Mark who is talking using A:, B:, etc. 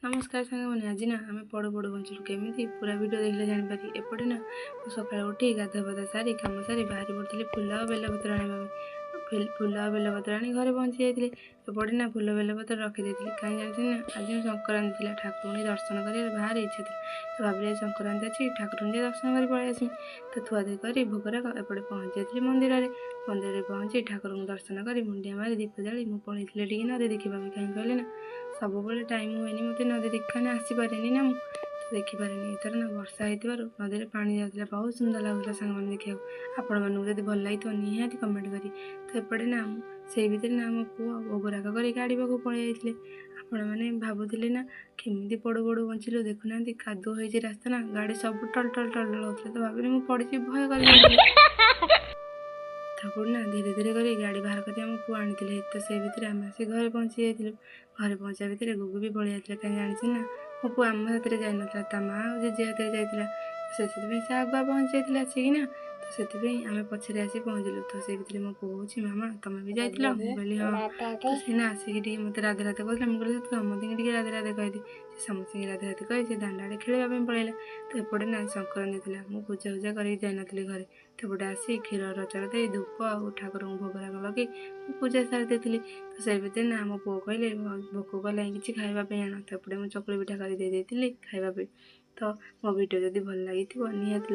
A: नमस्कार सांगमाने आज ना आम पड़ पड़ बंचलु केमी पूरा वीडियो देखले जानीपारि एपटे ना सकाल उठी गाधा पाधा सारी कम सारी बाहरी पड़ी फुल और बेलपत्र आने फुल और बेलपत्र आनी घरे पहुँची जाते एपटे ना फुल बेलपत्र रखीदे कहीं जानते ना आज संक्रांति थी ठाकुर दर्शन कर बाहर इच्छा थी तो भाविले संक्रांति अच्छी ठाकुर दर्शन कर पलि आसमी तो थुआधुई कर भोगराग एपटे पहुँची जाती मंदिर में पहुँची ठाकुर दर्शन कर मुंडिया मारी दीप जाली मुझे पलि टे नदी देखा कहीं कहले ना सब टाइम हुए मत नदी देखा आसीपारे ना मुझे देखिपारे एथर ना वर्षा हो नदी में पानी जाता बहुत सुंदर लगुला सांग मैंने देखा आपण मानू जब भल लगी निहाती कमेंट करी तो एपटे ना से भितर ना आम पु भोगराग कर गाड़ी पाक पलि जाते आपण मैंने भावुले ना केमी पड़ू पड़ू बंचिलु देखुना कादुଅ होती रास्ता ना गाड़ी सब टल टल टल टल होता तो भाविली मुझे पड़ी भय कर ठाकुर ना धीरे धीरे कर गाड़ी बाहर कर पु आनी तो से भितर आम आस घर पहुँची जाइलु घर पहुँचा भितर गुगु भी पलि जाता कहीं जानी ना मो पु आम हाथ में जाइना ता माँ और जेजे हाथ में जाइला से आगुआ पहुँची जाइए आसिकी तो से आम पछरे आसी पहुँचलु तो से भितर मो पु हो मामा तुम भी जाइल मुझे हाँ तो सीना आसिकी मत राधे राधे कहला मुझे समझे राधे राधे कहदी समस्त राधे राधे कही से दांडा आड़े खेलवाई पलैला तो एपटे ना संक्रांति थी मुझे पूजा पूजा कर जाइनी घरे तेपटे आसी क्षीर रचर दे धूप और ठाकुर भोगराग लगे पूजा सारी देती तो से भितर ना मो पु कहले भोक कला कि खावाई आण तो एपटे मुझे चकुली पिठा कर खावाई तो मो वीडियो जदि भल लगी निहाती